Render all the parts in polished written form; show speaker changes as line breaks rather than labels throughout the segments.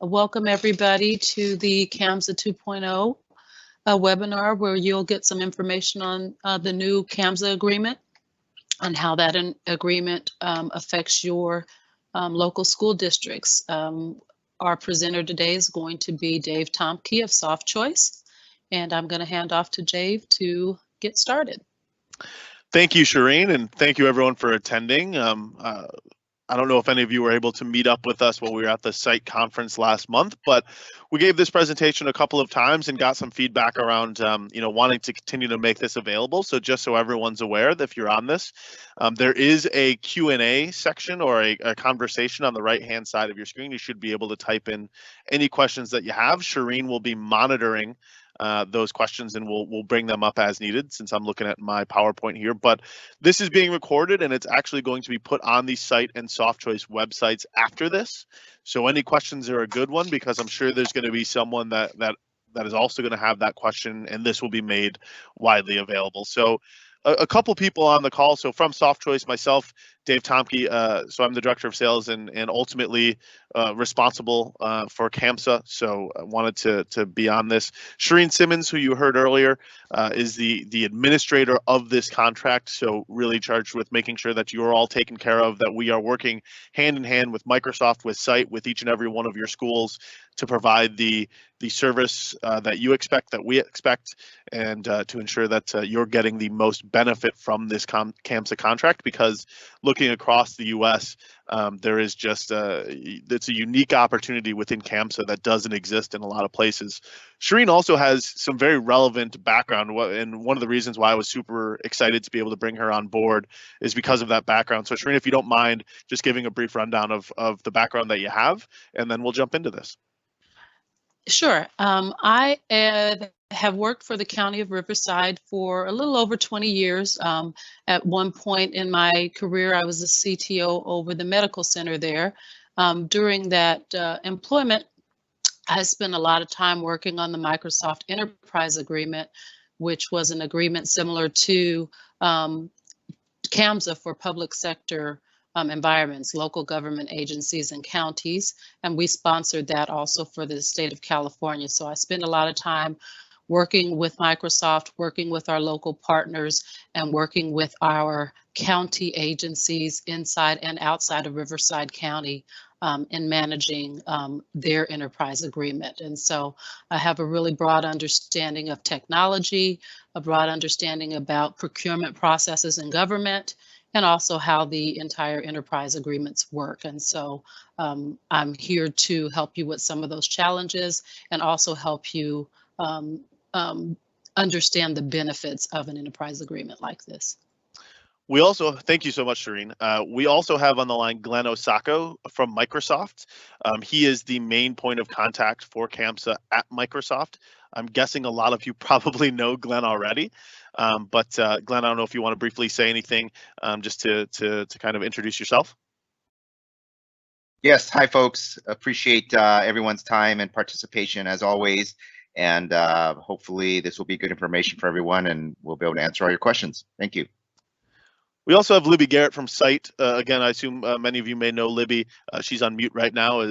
Welcome everybody to the CAMSA 2.0 webinar, where you'll get some information on the new CAMSA agreement and how that agreement affects your local school districts. Our presenter today is going to be Dave Tomke of Softchoice, and I'm going to hand off to Dave to get started.
Thank you, Shireen, and thank you everyone for attending. I don't know if any of you were able to meet up with us while we were at the CITE conference last month, but we gave this presentation a couple of times and got some feedback around, wanting to continue to make this available. So just so everyone's aware that if you're on this, there is a Q&A section or a conversation on the right-hand side of your screen. You should be able to type in any questions that you have. Shireen will be monitoring those questions, and we'll bring them up as needed, since I'm looking at my PowerPoint here. But this is being recorded, and it's actually going to be put on the CITE and Softchoice websites after this. So any questions are a good one, because I'm sure there's going to be someone that is also going to have that question, and this will be made widely available. So a couple people on the call. So from Softchoice, myself, Dave Tomke, so I'm the director of sales and ultimately responsible for CAMSA. So I wanted to be on this. Shireen Simmons, who you heard earlier, is the administrator of this contract. So really charged with making sure that you're all taken care of, that we are working hand in hand with Microsoft, with CITE, with each and every one of your schools to provide the service that you expect, that we expect, and to ensure that you're getting the most benefit from this CAMSA contract. Because looking across the U.S., there is just it's a unique opportunity within CAMSA that doesn't exist in a lot of places. Shireen also has some very relevant background, and one of the reasons why I was super excited to be able to bring her on board is because of that background. So Shireen, if you don't mind just giving a brief rundown of the background that you have, and then we'll jump into this.
Sure. I have worked for the County of Riverside for a little over 20 years. At one point in my career, I was a CTO over the medical center there. During that employment, I spent a lot of time working on the Microsoft Enterprise Agreement, which was an agreement similar to CAMSA for public sector environments, local government agencies and counties, and we sponsored that also for the state of California. So I spent a lot of time working with Microsoft, working with our local partners, and working with our county agencies inside and outside of Riverside County in managing their enterprise agreement. And so I have a really broad understanding of technology, a broad understanding about procurement processes in government, and also how the entire enterprise agreements work. And so I'm here to help you with some of those challenges and also help you understand the benefits of an enterprise agreement like this.
We also, thank you so much, Shireen. We also have on the line Glenn Osako from Microsoft. He is the main point of contact for CAMSA at Microsoft. I'm guessing a lot of you probably know Glenn already, but Glenn, I don't know if you want to briefly say anything just to kind of introduce yourself.
Yes, hi folks. Appreciate everyone's time and participation as always, and hopefully this will be good information for everyone, and we'll be able to answer all your questions. Thank you.
We also have Libby Garrett from CITE. Again, I assume many of you may know Libby. She's on mute right now,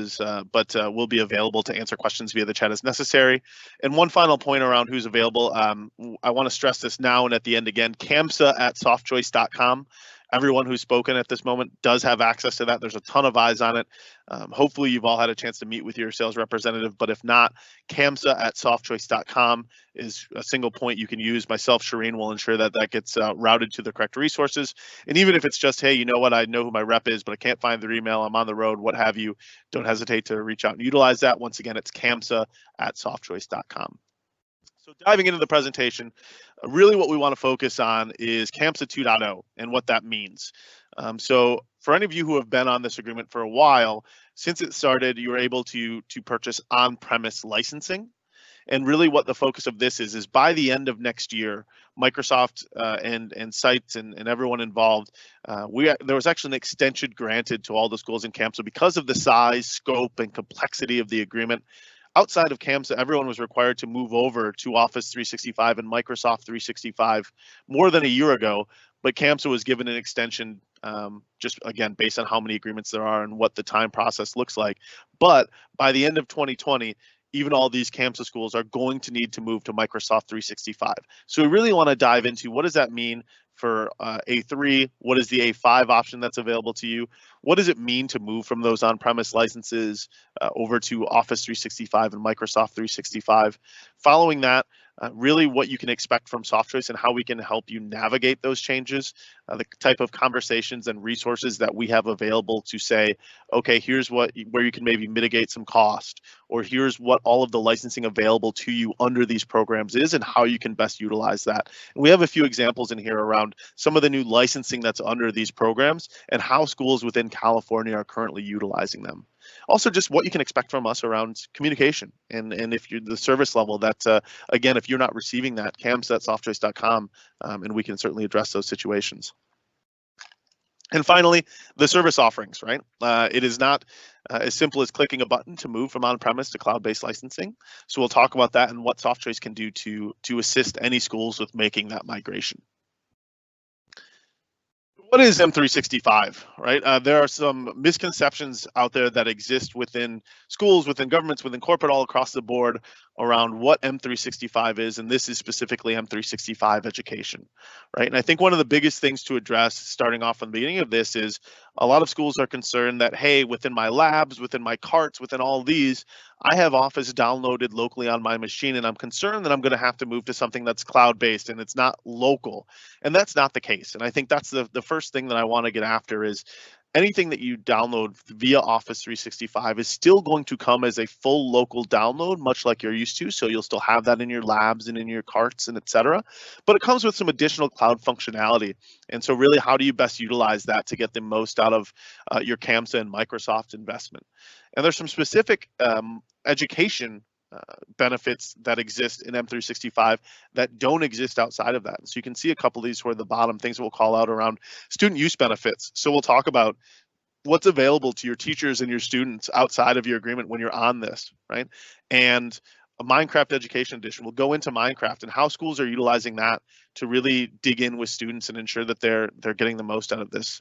but will be available to answer questions via the chat as necessary. And one final point around who's available. I want to stress this now and at the end again, CAMSA at softchoice.com. Everyone who's spoken at this moment does have access to that. There's a ton of eyes on it. Hopefully you've all had a chance to meet with your sales representative, but if not, CAMSA at softchoice.com is a single point you can use. Myself, Shireen, will ensure that that gets routed to the correct resources. And even if it's just, hey, you know what, I know who my rep is, but I can't find their email, I'm on the road, what have you, don't hesitate to reach out and utilize that. Once again, it's CAMSA at softchoice.com. So diving into the presentation, really what we want to focus on is CAMSA 2.0 and what that means. So for any of you who have been on this agreement for a while, since it started, you were able to purchase on-premise licensing. And really what the focus of this is by the end of next year, Microsoft and CITE and everyone involved, there was actually an extension granted to all the schools in CAMSA because of the size, scope, and complexity of the agreement. outside of CAMSA, everyone was required to move over to Office 365 and Microsoft 365 more than a year ago, but CAMSA was given an extension just again based on how many agreements there are and what the time process looks like. But by the end of 2020, even all these CAMSA schools are going to need to move to Microsoft 365. So we really want to dive into what does that mean for A3, what is the A5 option that's available to you? What does it mean to move from those on-premise licenses over to Office 365 and Microsoft 365? Following that, really what you can expect from Softchoice and how we can help you navigate those changes, the type of conversations and resources that we have available to say, okay, here's where you can maybe mitigate some cost, or here's what all of the licensing available to you under these programs is and how you can best utilize that. And we have a few examples in here around some of the new licensing that's under these programs and how schools within California are currently utilizing them. Also, just what you can expect from us around communication, and if you're the service level that, again, if you're not receiving that, CAMSA@softchoice.com, and we can certainly address those situations. And finally, the service offerings, right? It is not as simple as clicking a button to move from on-premise to cloud-based licensing. So we'll talk about that and what Softchoice can do to assist any schools with making that migration. What is M365, right? There are some misconceptions out there that exist within schools, within governments, within corporate, all across the board around what M365 is, and this is specifically M365 education, right? And I think one of the biggest things to address starting off from the beginning of this is a lot of schools are concerned that, hey, within my labs, within my carts, within all these, I have Office downloaded locally on my machine, and I'm concerned that I'm going to have to move to something that's cloud-based and it's not local. And that's not the case. And I think that's the first thing that I want to get after is anything that you download via Office 365 is still going to come as a full local download, much like you're used to. So you'll still have that in your labs and in your carts and et cetera. But it comes with some additional cloud functionality. And so really, how do you best utilize that to get the most out of your CAMSA and Microsoft investment? And there's some specific education benefits that exist in M365 that don't exist outside of that. So you can see a couple of these toward the bottom, things that we'll call out around student use benefits. So we'll talk about what's available to your teachers and your students outside of your agreement when you're on this, right? And a Minecraft Education Edition will go into Minecraft and how schools are utilizing that to really dig in with students and ensure that they're getting the most out of this.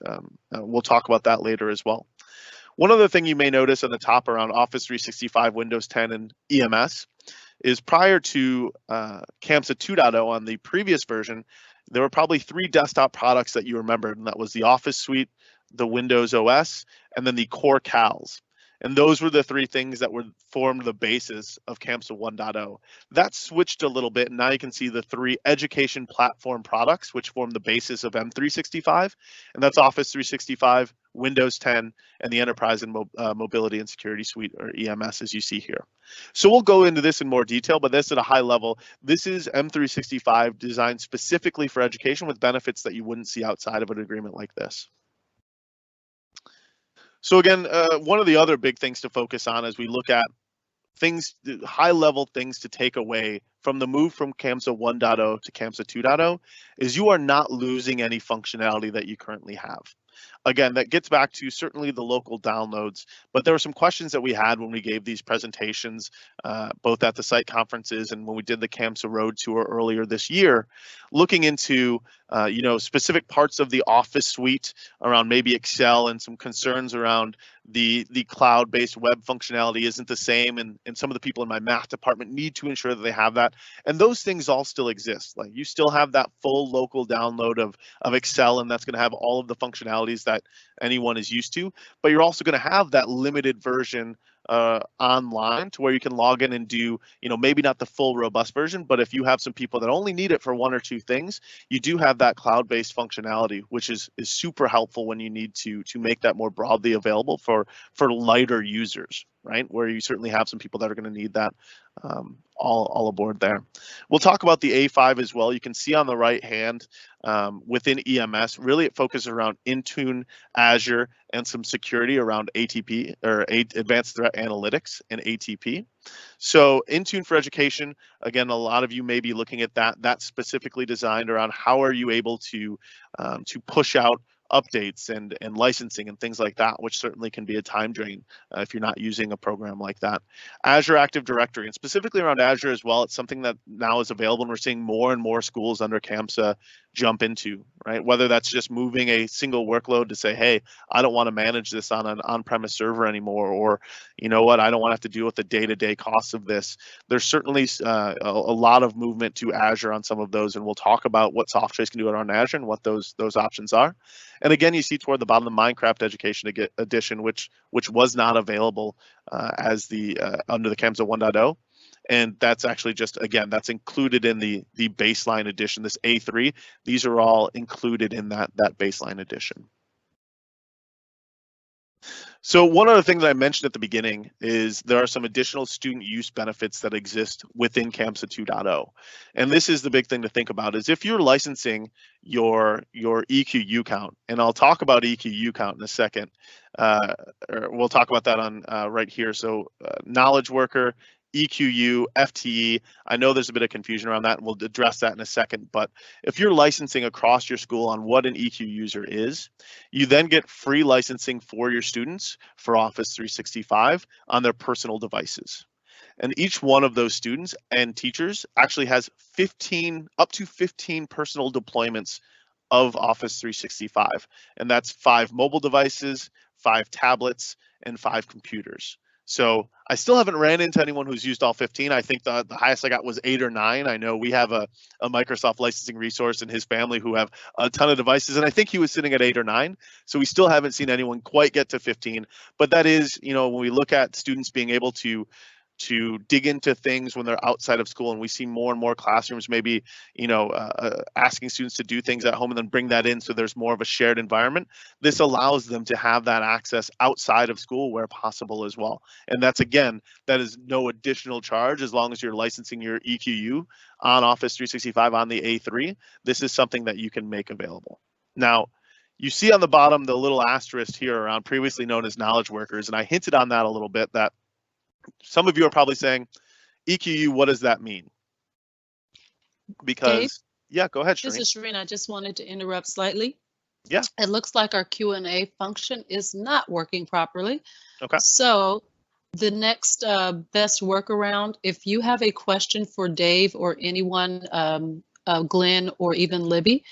We'll talk about that later as well. One other thing you may notice on the top around Office 365, Windows 10, and EMS is prior to CAMSA 2.0 on the previous version, there were probably 3 desktop products that you remembered, and that was the Office Suite, the Windows OS, and then the core CALs. And those were the 3 things that formed the basis of CAMSA 1.0. That switched a little bit, and now you can see the 3 education platform products, which form the basis of M365, and that's Office 365, Windows 10, and the Enterprise and Mobility and Security Suite, or EMS, as you see here. So we'll go into this in more detail, but this at a high level, this is M365 designed specifically for education with benefits that you wouldn't see outside of an agreement like this. So again, one of the other big things to focus on as we look at things, high level things to take away from the move from CAMSA 1.0 to CAMSA 2.0 is you are not losing any functionality that you currently have. Again, that gets back to certainly the local downloads, but there were some questions that we had when we gave these presentations, both at the CITE conferences and when we did the CAMSA Road Tour earlier this year, looking into specific parts of the Office suite around maybe Excel and some concerns around the cloud-based web functionality isn't the same, and some of the people in my math department need to ensure that they have that, and those things all still exist. Like you still have that full local download of Excel, and that's going to have all of the functionalities that anyone is used to, but you're also going to have that limited version online to where you can log in and do, maybe not the full robust version, but if you have some people that only need it for 1 or 2 things, you do have that cloud-based functionality, which is super helpful when you need to make that more broadly available for lighter users, right? Where you certainly have some people that are going to need that all aboard there. We'll talk about the A5 as well. You can see on the right hand within EMS, really it focuses around Intune, Azure, and some security around ATP or Advanced Threat Analytics and ATP. So Intune for education, again, a lot of you may be looking at that. That's specifically designed around how are you able to push out updates and licensing and things like that, which certainly can be a time drain if you're not using a program like that. Azure Active Directory, and specifically around Azure as well, it's something that now is available, and we're seeing more and more schools under CAMSA jump into, right? Whether that's just moving a single workload to say, hey, I don't want to manage this on an on-premise server anymore, or you know what, I don't want to have to deal with the day-to-day costs of this. There's certainly a lot of movement to Azure on some of those, and we'll talk about what Softchoice can do on Azure and what those options are. And again, you see toward the bottom the Minecraft Education Edition, which was not available as the under the CAMSA 1.0. And that's actually just, again, that's included in the baseline edition, this A3. These are all included in that baseline edition. So one other thing that I mentioned at the beginning is there are some additional student use benefits that exist within CAMSA 2.0. And this is the big thing to think about, is if you're licensing your EQU count, and I'll talk about EQU count in a second, we'll talk about that on right here. So knowledge worker, EQU, FTE. I know there's a bit of confusion around that, and we'll address that in a second. But if you're licensing across your school on what an EQ user is, you then get free licensing for your students for Office 365 on their personal devices. And each one of those students and teachers actually has up to 15 personal deployments of Office 365. And that's 5 mobile devices, 5 tablets, and 5 computers. So I still haven't ran into anyone who's used all 15. I think the highest I got was 8 or 9. I know we have a Microsoft licensing resource in his family who have a ton of devices, and I think he was sitting at 8 or 9. So we still haven't seen anyone quite get to 15. But that is, you know, when we look at students being able to dig into things when they're outside of school, and we see more and more classrooms maybe, you know, asking students to do things at home and then bring that in, so there's more of a shared environment. This allows them to have that access outside of school where possible as well. And that's, again, that is no additional charge as long as you're licensing your EQU on Office 365 on the A3. This is something that you can make available. Now, you see on the bottom the little asterisk here around previously known as knowledge workers, and I hinted on that a little bit, that some of you are probably saying, EQU, what does that mean? Because, Dave? Yeah, go ahead, Shireen.
This is Shireen. I just wanted to interrupt slightly.
Yeah.
It looks like our Q&A function is not working properly.
Okay.
So the next best workaround, if you have a question for Dave or anyone, Glenn or even Libby,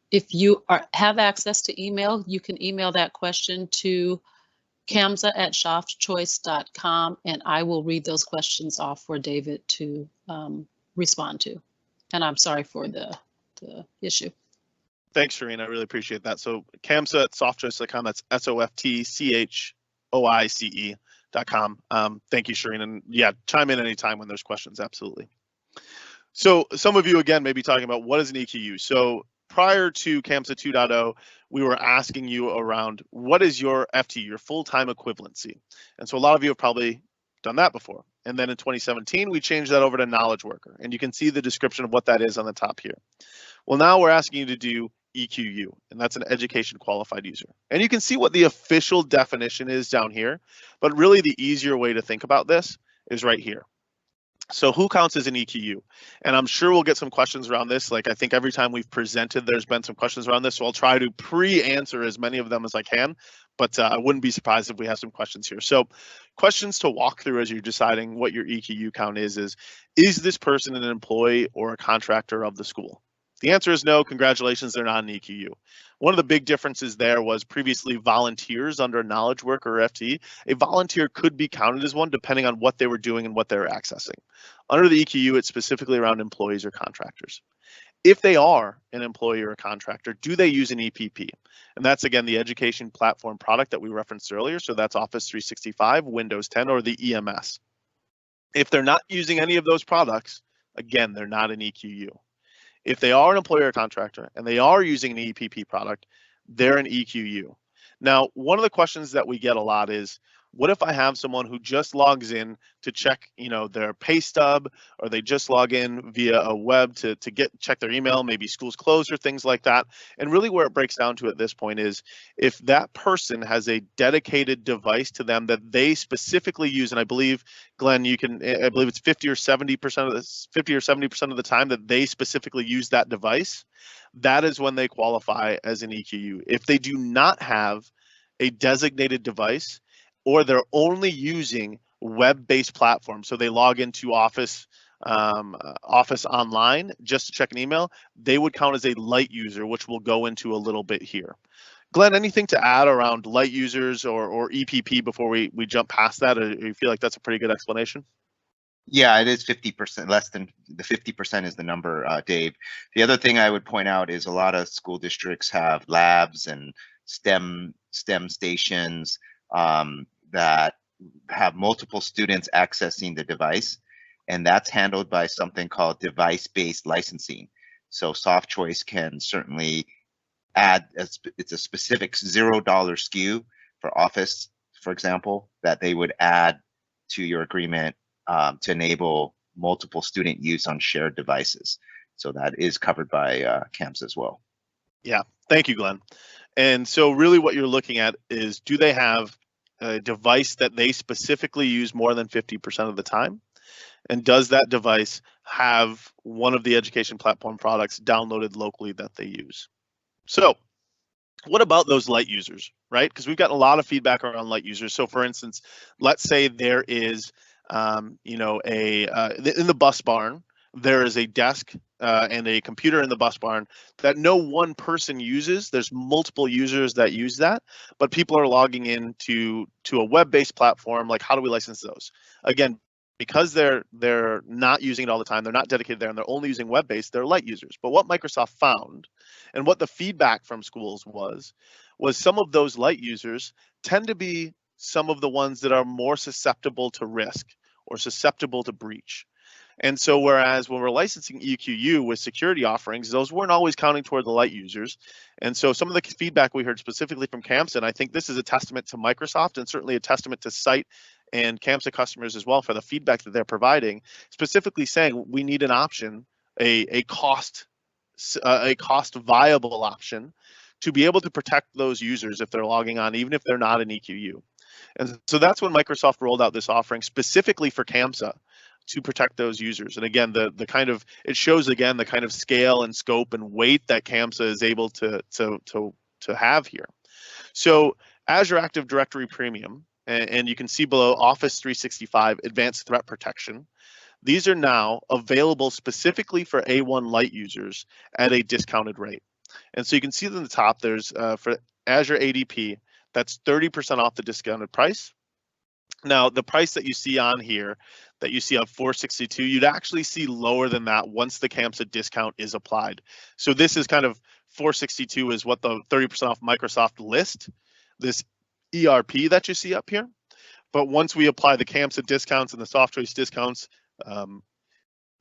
if you have access to email, you can email that question to CAMSA@softchoice.com, and I will read those questions off for David to respond to. And I'm sorry for the issue.
Thanks, Shireen. I really appreciate that. So CAMSA@softchoice.com, that's SOFTCHOICE.com. Thank you, Shireen. And yeah, chime in anytime when there's questions, absolutely. So some of you, again, may be talking about what is an EQU. So prior to CAMSA 2.0, we were asking you around what is your FTE, your full-time equivalency. And so a lot of you have probably done that before. And then in 2017, we changed that over to knowledge worker. And you can see the description of what that is on the top here. Well, now we're asking you to do EQU, and that's an education qualified user. And you can see what the official definition is down here, but really the easier way to think about this is right here. So who counts as an EQU? And I'm sure we'll get some questions around this. Like, I think every time we've presented, there's been some questions around this. So I'll try to pre-answer as many of them as I can, but I wouldn't be surprised if we have some questions here. So questions to walk through as you're deciding what your EQU count is this person an employee or a contractor of the school? The answer is no. Congratulations, they're not an EQU. One of the big differences there was previously volunteers under a knowledge worker or FTE. A volunteer could be counted as one depending on what they were doing and what they were accessing. Under the EQU, it's specifically around employees or contractors. If they are an employee or a contractor, do they use an EPP? And that's, again, the education platform product that we referenced earlier. So that's Office 365, Windows 10, or the EMS. If they're not using any of those products, again, they're not an EQU. If they are an employer or contractor and they are using an EPP product, they're an EQU. Now, one of the questions that we get a lot is, What if I have someone who just logs in to check, their pay stub, or they just log in via a web to check their email, maybe school's closed or things like that. And really where it breaks down to at this point is if that person has a dedicated device to them that they specifically use, and I believe, Glenn, I believe it's 50 or 70% of the time that they specifically use that device, that is when they qualify as an EQU. If they do not have a designated device, or they're only using web-based platforms, so they log into Office online just to check an email, they would count as a light user, which we'll go into a little bit here. Glenn, anything to add around light users or EPP before we jump past that, or you feel like that's a pretty good explanation?
Yeah, it is 50%, less than the 50% is the number, Dave. The other thing I would point out is a lot of school districts have labs and STEM stations that have multiple students accessing the device, and that's handled by something called device-based licensing. So Softchoice can certainly add, it's a specific $0 SKU for Office, for example, that they would add to your agreement to enable multiple student use on shared devices. So that is covered by CAMSA as well.
Yeah, thank you, Glenn. And so really what you're looking at is, do they have a device that they specifically use more than 50% of the time? And does that device have one of the education platform products downloaded locally that they use? So what about those light users, right? Because we've gotten a lot of feedback around light users. So for instance, let's say there is, in the bus barn, there is a desk and a computer in the bus barn that no one person uses. There's multiple users that use that, but people are logging in to a web-based platform. Like, how do we license those? Again, because they're not using it all the time, they're not dedicated there, and they're only using web-based, they're light users. But what Microsoft found, and what the feedback from schools was some of those light users tend to be some of the ones that are more susceptible to risk or susceptible to breach. And so whereas when we're licensing EQU with security offerings, those weren't always counting toward the light users. And so some of the feedback we heard specifically from CAMSA, and I think this is a testament to Microsoft and certainly a testament to CITE and CAMSA customers as well for the feedback that they're providing, specifically saying we need an option, a cost viable option to be able to protect those users if they're logging on, even if they're not an EQU. And so that's when Microsoft rolled out this offering specifically for CAMSA to protect those users. And again, it shows again the kind of scale and scope and weight that CAMSA is able to have here. So Azure Active Directory Premium, and you can see below Office 365 Advanced Threat Protection. These are now available specifically for A1 Lite users at a discounted rate. And so you can see at the top, there's for Azure ADP, that's 30% off the discounted price. Now, the price that you see on here, that you see on $462, you'd actually see lower than that once the CAMSA discount is applied. So this is kind of $462 is what the 30% off Microsoft list, this ERP that you see up here. But once we apply the CAMSA discounts and the Softchoice discounts, it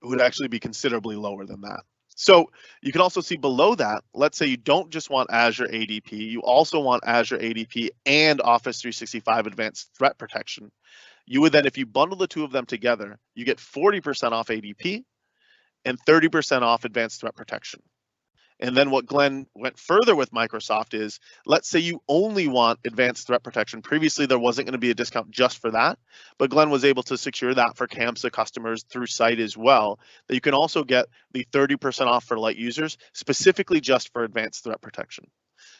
would actually be considerably lower than that. So you can also see below that, let's say you don't just want Azure ADP, you also want Azure ADP and Office 365 Advanced Threat Protection. You would then, if you bundle the two of them together, you get 40% off ADP and 30% off Advanced Threat Protection. And then what Glenn went further with Microsoft is, let's say you only want Advanced Threat Protection. Previously, there wasn't going to be a discount just for that, but Glenn was able to secure that for CAMSA customers through CITE as well, that you can also get the 30% off for light users, specifically just for Advanced Threat Protection.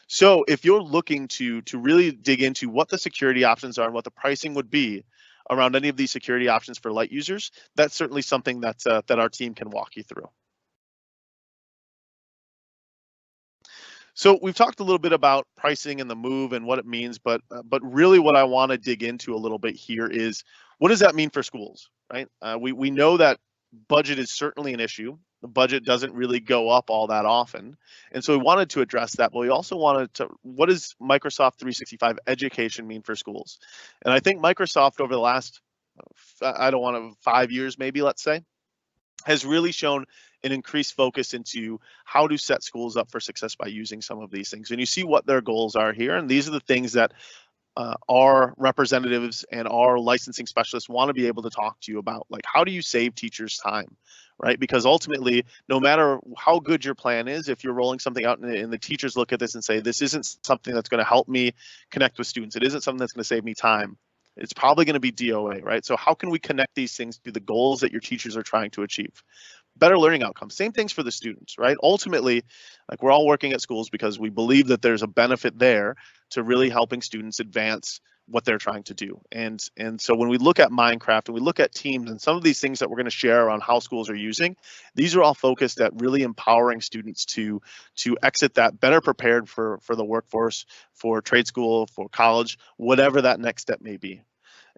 So if you're looking to really dig into what the security options are and what the pricing would be around any of these security options for light users, that's certainly something that our team can walk you through. So we've talked a little bit about pricing and the move and what it means, but really what I want to dig into a little bit here is, what does that mean for schools, right? We know that budget is certainly an issue. The budget doesn't really go up all that often. And so we wanted to address that, but we also wanted to, what does Microsoft 365 education mean for schools? And I think Microsoft over the last, 5 years maybe, let's say, has really shown an increased focus into how to set schools up for success by using some of these things. And you see what their goals are here. And these are the things that our representatives and our licensing specialists want to be able to talk to you about, like, how do you save teachers time, right? Because ultimately, no matter how good your plan is, if you're rolling something out and the teachers look at this and say, this isn't something that's going to help me connect with students, it isn't something that's going to save me time, it's probably going to be DOA, right? So how can we connect these things to the goals that your teachers are trying to achieve? Better learning outcomes. Same things for the students, right? Ultimately, like, we're all working at schools because we believe that there's a benefit there to really helping students advance what they're trying to do. And so when we look at Minecraft and we look at teams and some of these things that we're going to share around how schools are using, these are all focused at really empowering students to exit that better prepared for the workforce, for trade school, for college, whatever that next step may be.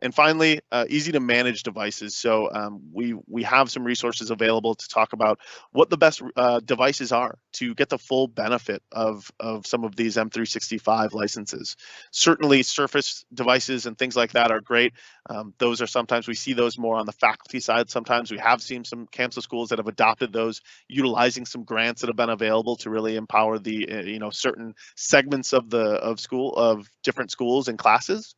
And finally, easy to manage devices. So we have some resources available to talk about what the best devices are to get the full benefit of some of these M365 licenses. Certainly Surface devices and things like that are great. Those are sometimes, we see those more on the faculty side. Sometimes we have seen some CAMSA schools that have adopted those, utilizing some grants that have been available to really empower the certain segments of different schools and classes.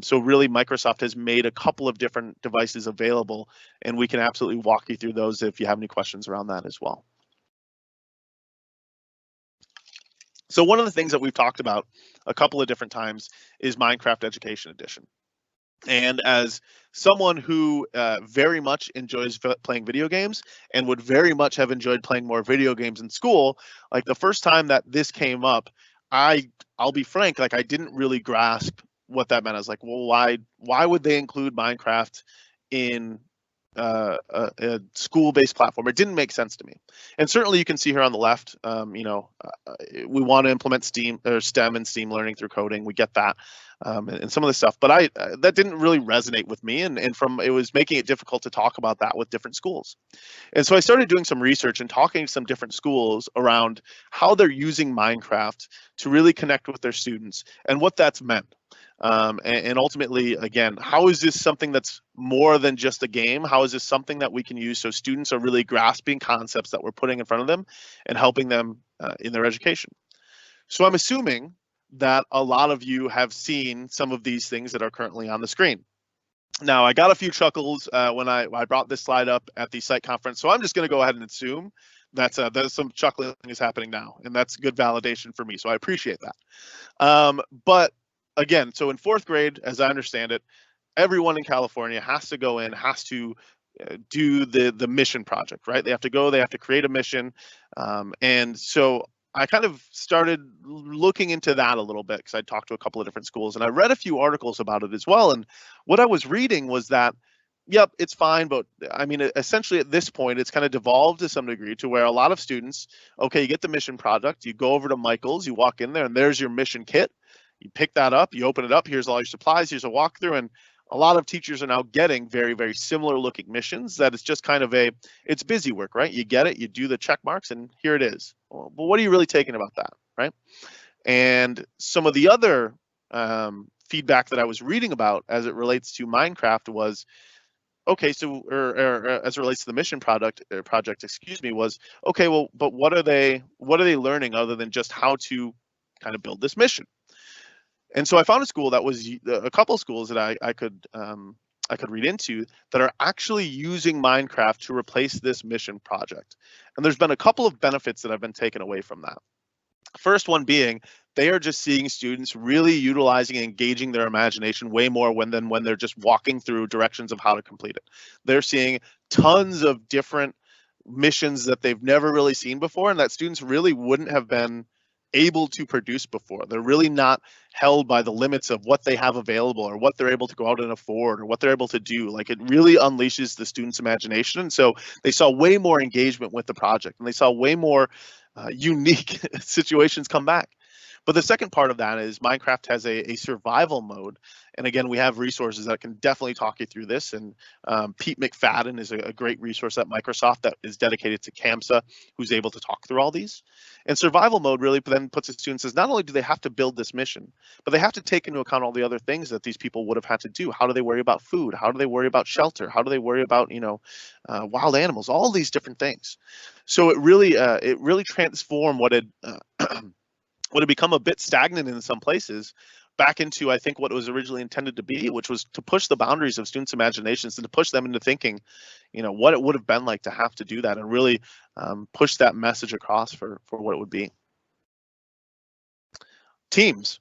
So really, Microsoft has made a couple of different devices available, and we can absolutely walk you through those if you have any questions around that as well. So one of the things that we've talked about a couple of different times is Minecraft Education Edition. And as someone who very much enjoys playing video games and would very much have enjoyed playing more video games in school, like, the first time that this came up, I'll be frank, like, I didn't really grasp what that meant. I was like, well, why would they include Minecraft in a school-based platform? It didn't make sense to me. And certainly you can see here on the left, we want to implement STEM and STEAM learning through coding. We get that, and some of the stuff, but that didn't really resonate with me, and it was making it difficult to talk about that with different schools. And so I started doing some research and talking to some different schools around how they're using Minecraft to really connect with their students and what that's meant. And ultimately, again, how is this something that's more than just a game? How is this something that we can use so students are really grasping concepts that we're putting in front of them and helping them in their education? So I'm assuming that a lot of you have seen some of these things that are currently on the screen. Now, I got a few chuckles when I brought this slide up at the CITE conference, so I'm just going to go ahead and assume that some chuckling is happening now, and that's good validation for me, so I appreciate that. But again, so in 4th grade, as I understand it, everyone in California has to go in, has to do the mission project, right? They have to create a mission. And so I kind of started looking into that a little bit because I talked to a couple of different schools and I read a few articles about it as well. And what I was reading was that, yep, it's fine, but I mean, essentially at this point, it's kind of devolved to some degree to where a lot of students, okay, you get the mission product, you go over to Michael's, you walk in there and there's your mission kit. You pick that up, you open it up, here's all your supplies, here's a walkthrough, and a lot of teachers are now getting very, very similar looking missions that it's just kind of it's busy work, right? You get it, you do the check marks, and here it is. Well, but what are you really taking about that, right? And some of the other feedback that I was reading about as it relates to Minecraft was, okay, so or as it relates to the mission project, was, okay, well, but what are they learning other than just how to kind of build this mission? And so I found a school that was a couple of schools that I could read into that are actually using Minecraft to replace this mission project. And there's been a couple of benefits that have been taken away from that. First one being, they are just seeing students really utilizing and engaging their imagination way more than when they're just walking through directions of how to complete it. They're seeing tons of different missions that they've never really seen before and that students really wouldn't have been able to produce before. They're really not held by the limits of what they have available or what they're able to go out and afford or what they're able to do. Like, it really unleashes the students' imagination. And so they saw way more engagement with the project and they saw way more unique situations come back. But the second part of that is Minecraft has a survival mode. And again, we have resources that can definitely talk you through this. And Pete McFadden is a great resource at Microsoft that is dedicated to CAMSA, who's able to talk through all these. And survival mode really then puts the students as not only do they have to build this mission, but they have to take into account all the other things that these people would have had to do. How do they worry about food? How do they worry about shelter? How do they worry about, wild animals? All these different things. So it really transformed what had become a bit stagnant in some places back into, I think, what it was originally intended to be, which was to push the boundaries of students' imaginations and to push them into thinking, what it would have been like to have to do that and really push that message across for what it would be. Teams.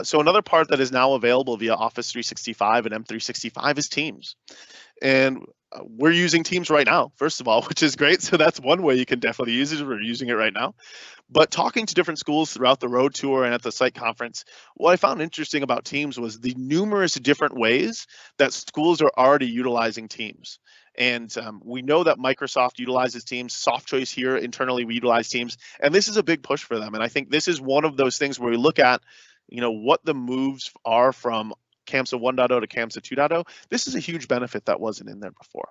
So another part that is now available via Office 365 and M365 is Teams. And we're using Teams right now, first of all, which is great. So that's one way you can definitely use it. We're using it right now. But talking to different schools throughout the road tour and at the CITE conference, what I found interesting about Teams was the numerous different ways that schools are already utilizing Teams. And we know that Microsoft utilizes Teams. Softchoice here internally, we utilize Teams. And this is a big push for them. And I think this is one of those things where we look at, what the moves are from CAMSA 1.0 to CAMSA 2.0. This is a huge benefit that wasn't in there before.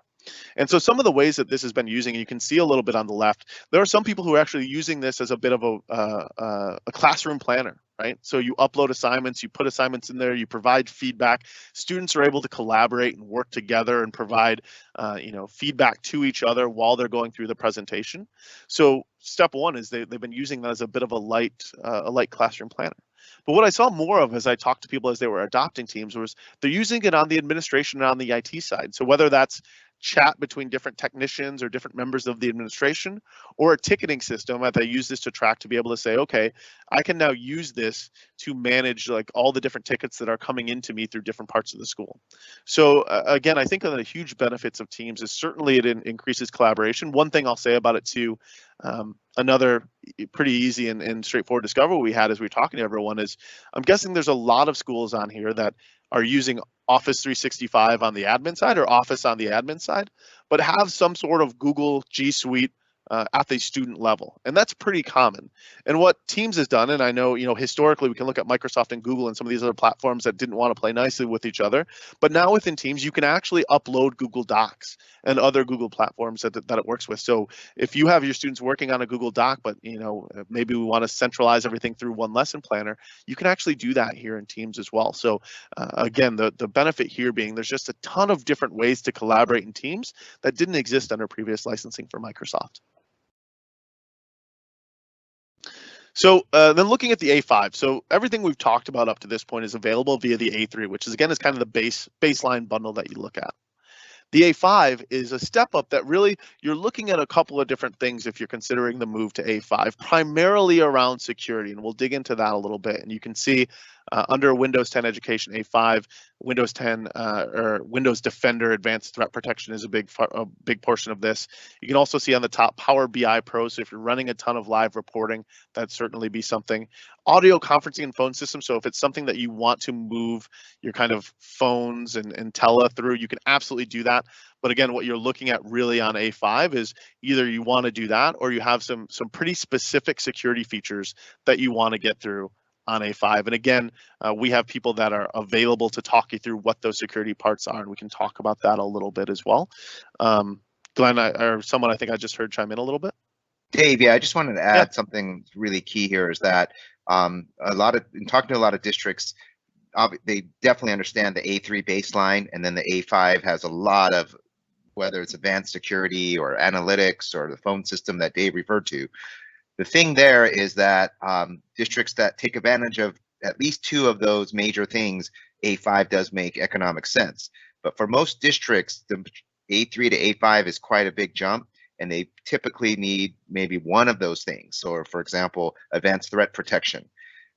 And so some of the ways that this has been using, you can see a little bit on the left, there are some people who are actually using this as a bit of a classroom planner, right? So you upload assignments, you put assignments in there, you provide feedback. Students are able to collaborate and work together and provide, feedback to each other while they're going through the presentation. So step one is they've been using that as a bit of a light classroom planner. But what I saw more of as I talked to people as they were adopting Teams was they're using it on the administration and on the IT side. So whether that's chat between different technicians or different members of the administration, or a ticketing system that they use this to track to be able to say, okay, I can now use this to manage like all the different tickets that are coming into me through different parts of the school. So again, I think one of the huge benefits of Teams is certainly it increases collaboration. One thing I'll say about it too, another pretty easy and straightforward discovery we had as we were talking to everyone is, I'm guessing there's a lot of schools on here that are using Office 365 on the admin side or Office on the admin side, but have some sort of Google G Suite at the student level. And that's pretty common. And what Teams has done, and I know, historically we can look at Microsoft and Google and some of these other platforms that didn't want to play nicely with each other, but now within Teams, you can actually upload Google Docs and other Google platforms that it works with. So if you have your students working on a Google Doc, but maybe we want to centralize everything through one lesson planner, you can actually do that here in Teams as well. So again, the benefit here being there's just a ton of different ways to collaborate in Teams that didn't exist under previous licensing for Microsoft. So then looking at the A5, so everything we've talked about up to this point is available via the A3, which is again is kind of the baseline bundle that you look at. The A5 is a step up that really you're looking at a couple of different things if you're considering the move to A5, primarily around security, and we'll dig into that a little bit. And you can see under Windows 10 Education A5, Windows 10 or Windows Defender Advanced Threat Protection is a big portion of this. You can also see on the top Power BI Pro. So if you're running a ton of live reporting, that'd certainly be something. Audio conferencing and phone system. So if it's something that you want to move your kind of phones and tele through, you can absolutely do that. But again, what you're looking at really on A5 is either you want to do that or you have some pretty specific security features that you want to get through on A5. And again, we have people that are available to talk you through what those security parts are, and we can talk about that a little bit as well. Glenn, or someone I think I just heard chime in a little bit.
Dave, yeah, I just wanted to add something really key here is that in talking to a lot of districts, they definitely understand the A3 baseline, and then the A5 has a lot of, whether it's advanced security or analytics or the phone system that Dave referred to. The thing there is that districts that take advantage of at least two of those major things, A5 does make economic sense. But for most districts, the A3 to A5 is quite a big jump, and they typically need maybe one of those things. So, for example, advanced threat protection.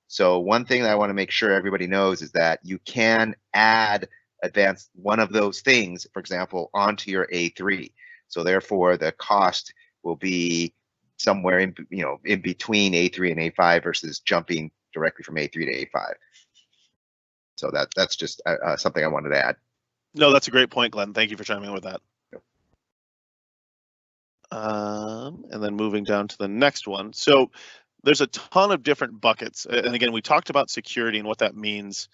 So one thing that I want to make sure everybody knows is that you can add advanced one of those things, for example, onto your A3. So therefore, the cost will be somewhere in between A3 and A5 versus jumping directly from A3 to A5. So that's just something I wanted to add.
No, that's a great point, Glenn. Thank you for chiming in with that. And then moving down to the next one. So there's a ton of different buckets. And again, we talked about security and what that means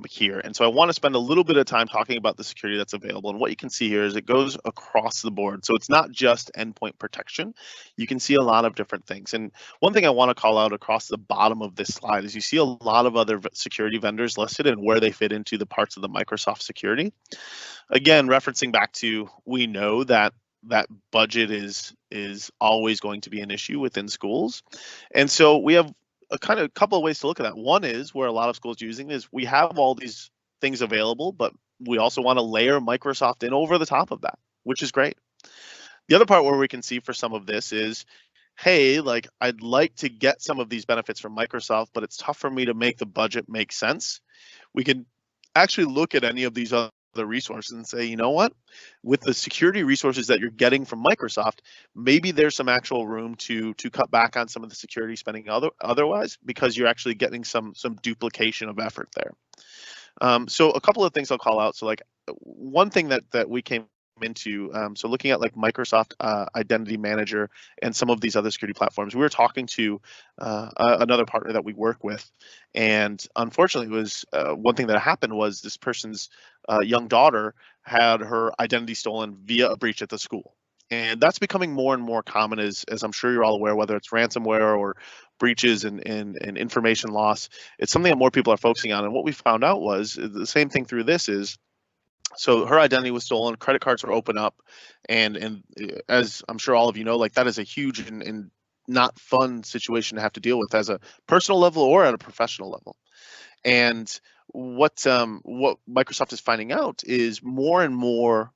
here. And so I want to spend a little bit of time talking about the security that's available. And what you can see here is it goes across the board. So it's not just endpoint protection. You can see a lot of different things. And one thing I want to call out across the bottom of this slide is you see a lot of other security vendors listed and where they fit into the parts of the Microsoft security. Again, referencing back to, we know that budget is always going to be an issue within schools. And so we have a kind of couple of ways to look at that. One is where a lot of schools using is we have all these things available, but we also want to layer Microsoft in over the top of that, which is great. The other part where we can see for some of this is, hey, like I'd like to get some of these benefits from Microsoft, but it's tough for me to make the budget make sense. We can actually look at any of these other resources and say, you know what, with the security resources that you're getting from Microsoft, maybe there's some actual room to cut back on some of the security spending otherwise, because you're actually getting some duplication of effort there. So a couple of things I'll call out. So like one thing that we came into, so looking at like Microsoft Identity Manager and some of these other security platforms, we were talking to another partner that we work with, and unfortunately it was one thing that happened was this person's young daughter had her identity stolen via a breach at the school. And that's becoming more and more common, as I'm sure you're all aware, whether it's ransomware or breaches and information loss. It's something that more people are focusing on. And what we found out was the same thing through this is, so her identity was stolen, credit cards were opened up, and as I'm sure all of you know, like that is a huge and not fun situation to have to deal with as a personal level or at a professional level. And what Microsoft is finding out is more and more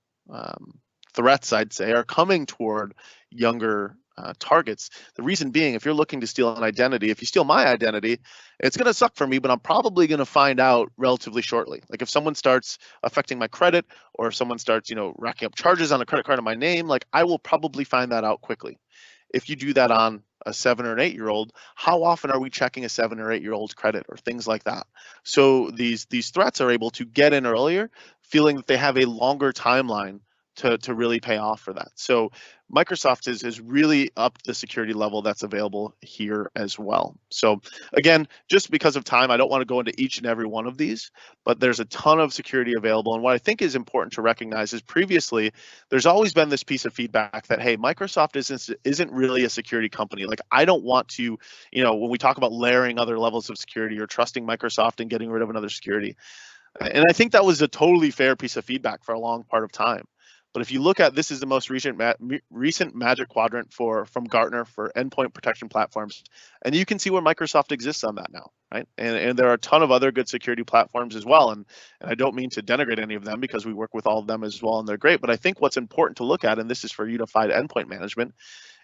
threats, I'd say, are coming toward younger targets. The reason being, if you're looking to steal an identity, if you steal my identity, it's going to suck for me, but I'm probably going to find out relatively shortly. Like if someone starts affecting my credit, or if someone starts, racking up charges on a credit card in my name, like I will probably find that out quickly. If you do that on a 7 or an 8-year-old, how often are we checking a 7 or 8-year-old's credit or things like that? So these threats are able to get in earlier, feeling that they have a longer timeline to really pay off for that. So Microsoft has really upped the security level that's available here as well. So again, just because of time, I don't want to go into each and every one of these, but there's a ton of security available. And what I think is important to recognize is previously, there's always been this piece of feedback that, hey, Microsoft isn't really a security company. Like I don't want to, when we talk about layering other levels of security or trusting Microsoft and getting rid of another security. And I think that was a totally fair piece of feedback for a long part of time. But if you look at, this is the most recent Magic Quadrant from Gartner for endpoint protection platforms, and you can see where Microsoft exists on that now, right? And there are a ton of other good security platforms as well, and I don't mean to denigrate any of them because we work with all of them as well, and they're great. But I think what's important to look at, and this is for unified endpoint management,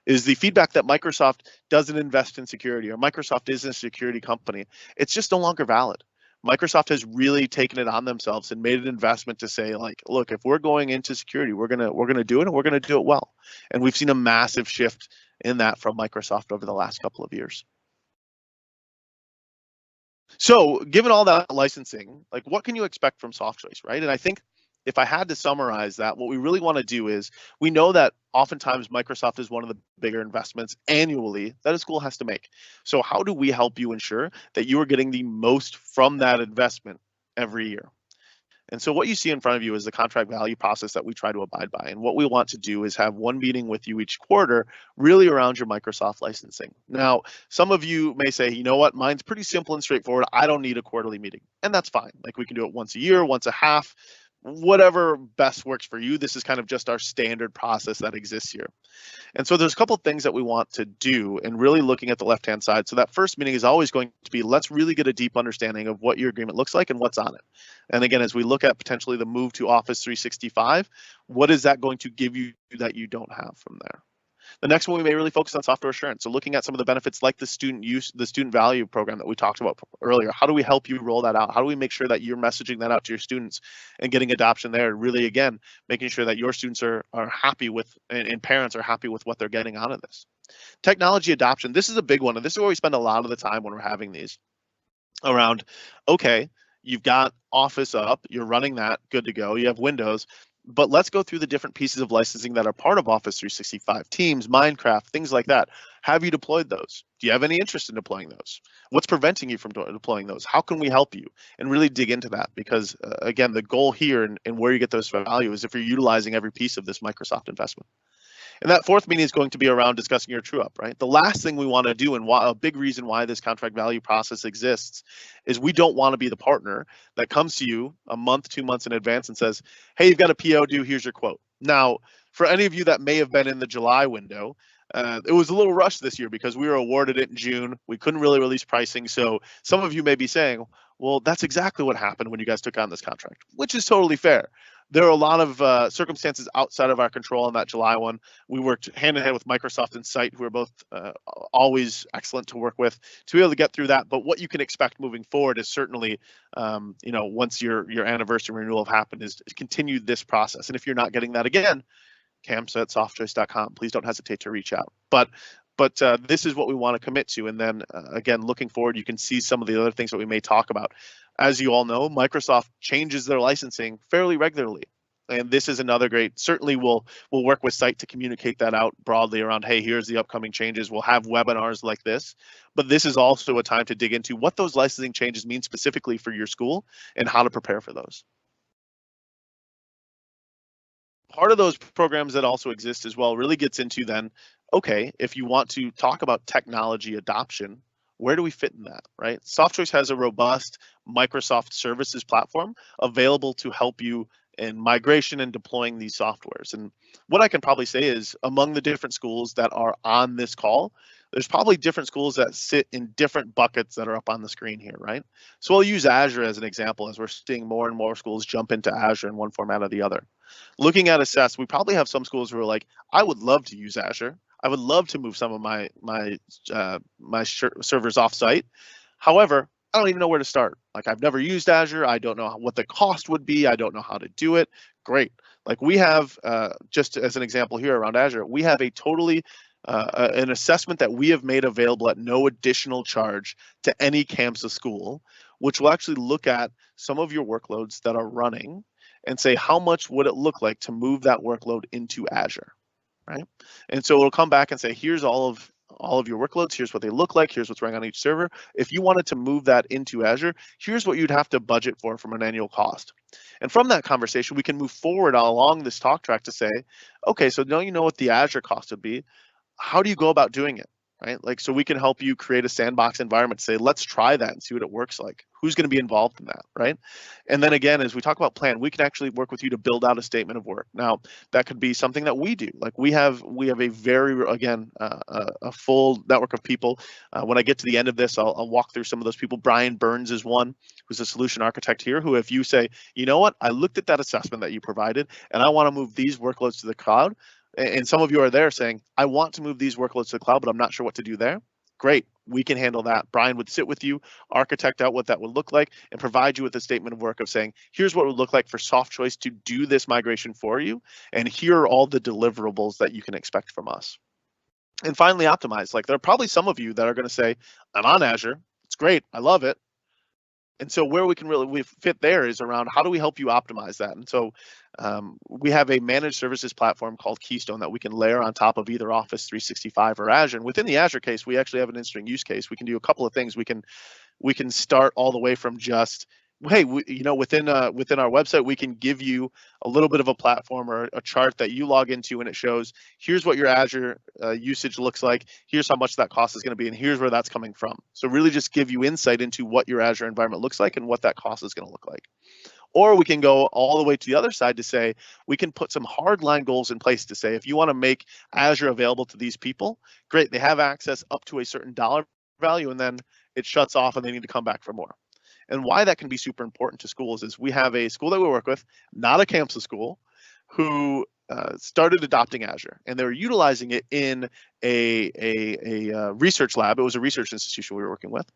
is the feedback that Microsoft doesn't invest in security or Microsoft isn't a security company. It's just no longer valid. Microsoft has really taken it on themselves and made an investment to say, like, look, if we're going into security, we're gonna do it, and we're gonna do it well. And we've seen a massive shift in that from Microsoft over the last couple of years. So given all that licensing, like what can you expect from Softchoice, right? And I think if I had to summarize that, what we really want to do is, we know that oftentimes Microsoft is one of the bigger investments annually that a school has to make. So how do we help you ensure that you are getting the most from that investment every year? And so what you see in front of you is the contract value process that we try to abide by. And what we want to do is have one meeting with you each quarter, really around your Microsoft licensing. Now, some of you may say, you know what, mine's pretty simple and straightforward. I don't need a quarterly meeting. And that's fine. Like we can do it once a year, once a half, whatever best works for you. This is kind of just our standard process that exists here. And so there's a couple of things that we want to do, and really looking at the left-hand side. So that first meeting is always going to be, let's really get a deep understanding of what your agreement looks like and what's on it. And again, as we look at potentially the move to Office 365, what is that going to give you that you don't have from there? The next one, we may really focus on software assurance. So looking at some of the benefits like the student value program that we talked about earlier. How do we help you roll that out? How do we make sure that you're messaging that out to your students and getting adoption there? Really, again, making sure that your students are happy with, and parents are happy with what they're getting out of this. Technology adoption. This is a big one, and this is where we spend a lot of the time when we're having these around, okay, you've got Office up, you're running that, good to go. You have Windows. But let's go through the different pieces of licensing that are part of Office 365, Teams, Minecraft, things like that. Have you deployed those? Do you have any interest in deploying those? What's preventing you from deploying those? How can we help you? And really dig into that, because again, the goal here and where you get those value is if you're utilizing every piece of this Microsoft investment. And that fourth meeting is going to be around discussing your true up, right? The last thing we want to do, and a big reason why this contract value process exists, is we don't want to be the partner that comes to you a month, 2 months in advance and says, hey, you've got a PO due, here's your quote. Now, for any of you that may have been in the July window, it was a little rushed this year because we were awarded it in June. We couldn't really release pricing. So some of you may be saying, well, that's exactly what happened when you guys took on this contract, which is totally fair. There are a lot of circumstances outside of our control on that July one. We worked hand in hand with Microsoft and CITE, who are both always excellent to work with, to be able to get through that. But what you can expect moving forward is certainly, once your anniversary renewal have happened, is to continue this process. And if you're not getting that again, CAMSA at softchoice.com. Please don't hesitate to reach out. But this is what we want to commit to. And then again, looking forward, you can see some of the other things that we may talk about. As you all know, Microsoft changes their licensing fairly regularly. And this is another great, certainly we'll work with CITE to communicate that out broadly around, hey, here's the upcoming changes. We'll have webinars like this, but this is also a time to dig into what those licensing changes mean specifically for your school and how to prepare for those. Part of those programs that also exist as well really gets into then, okay, if you want to talk about technology adoption, where do we fit in that, right? Softchoice has a robust Microsoft services platform available to help you in migration and deploying these softwares. And what I can probably say is among the different schools that are on this call, there's probably different schools that sit in different buckets that are up on the screen here, right? So I'll use Azure as an example, as we're seeing more and more schools jump into Azure in one format or the other. Looking at Assess, we probably have some schools who are like, I would love to use Azure. I would love to move some of my servers off-site. However, I don't even know where to start. Like, I've never used Azure. I don't know what the cost would be. I don't know how to do it. Great. Like, we have, just as an example here around Azure, we have a totally an assessment that we have made available at no additional charge to any CAMSA school, which will actually look at some of your workloads that are running and say, how much would it look like to move that workload into Azure, right? And so it'll come back and say, here's all of your workloads, here's what they look like, here's what's running on each server. If you wanted to move that into Azure, here's what you'd have to budget for from an annual cost. And from that conversation, we can move forward along this talk track to say, okay, so now you know what the Azure cost would be. How do you go about doing it, right? Like, so we can help you create a sandbox environment, say, let's try that and see what it works like. Who's going to be involved in that, right? And then again, as we talk about plan, we can actually work with you to build out a statement of work. Now, that could be something that we do. Like, we have a very, again, a full network of people. When I get to the end of this, I'll walk through some of those people. Brian Burns is one, who's a solution architect here, who, if you say, you know what, I looked at that assessment that you provided, and I want to move these workloads to the cloud. And some of you are there saying, I want to move these workloads to the cloud, but I'm not sure what to do there. Great, we can handle that. Brian would sit with you, architect out what that would look like, and provide you with a statement of work of saying, here's what it would look like for Softchoice to do this migration for you, and here are all the deliverables that you can expect from us. And finally, optimize. Like, there are probably some of you that are going to say, I'm on Azure, it's great, I love it. And so where we can really fit there is around how do we help you optimize that? And so we have a managed services platform called Keystone that we can layer on top of either Office 365 or Azure. And within the Azure case, we actually have an interesting use case. We can do a couple of things. We can start all the way from just, hey, within our website, we can give you a little bit of a platform or a chart that you log into, and it shows, here's what your Azure usage looks like, here's how much that cost is going to be, and here's where that's coming from. So really just give you insight into what your Azure environment looks like and what that cost is going to look like. Or we can go all the way to the other side to say, we can put some hardline goals in place to say, if you want to make Azure available to these people, great, they have access up to a certain dollar value, and then it shuts off and they need to come back for more. And why that can be super important to schools is we have a school that we work with, not a CAMSA school, who started adopting Azure, and they were utilizing it in a research lab. It was a research institution we were working with,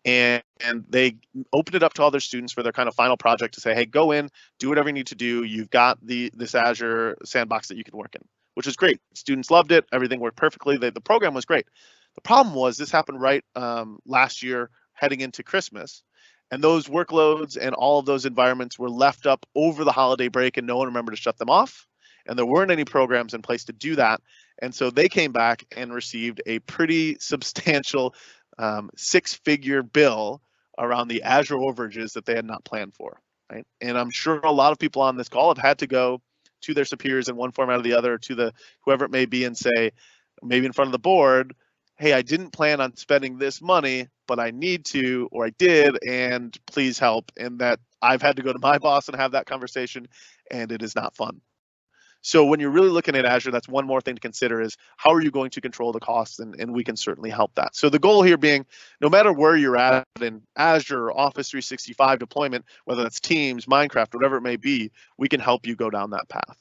and they opened it up to all their students for their kind of final project to say, hey, go in, do whatever you need to do. You've got this Azure sandbox that you can work in, which is great. Students loved it. Everything worked perfectly. The program was great. The problem was this happened right last year heading into Christmas. And those workloads and all of those environments were left up over the holiday break, and no one remembered to shut them off. And there weren't any programs in place to do that. And so they came back and received a pretty substantial six-figure bill around the Azure overages that they had not planned for, right? And I'm sure a lot of people on this call have had to go to their superiors in one format or the other, to the whoever it may be, and say, maybe in front of the board, hey, I didn't plan on spending this money, but I need to, or I did, and please help. And that I've had to go to my boss and have that conversation, and it is not fun. So when you're really looking at Azure, that's one more thing to consider is how are you going to control the costs, and we can certainly help that. So the goal here being, no matter where you're at in Azure or Office 365 deployment, whether that's Teams, Minecraft, whatever it may be, we can help you go down that path.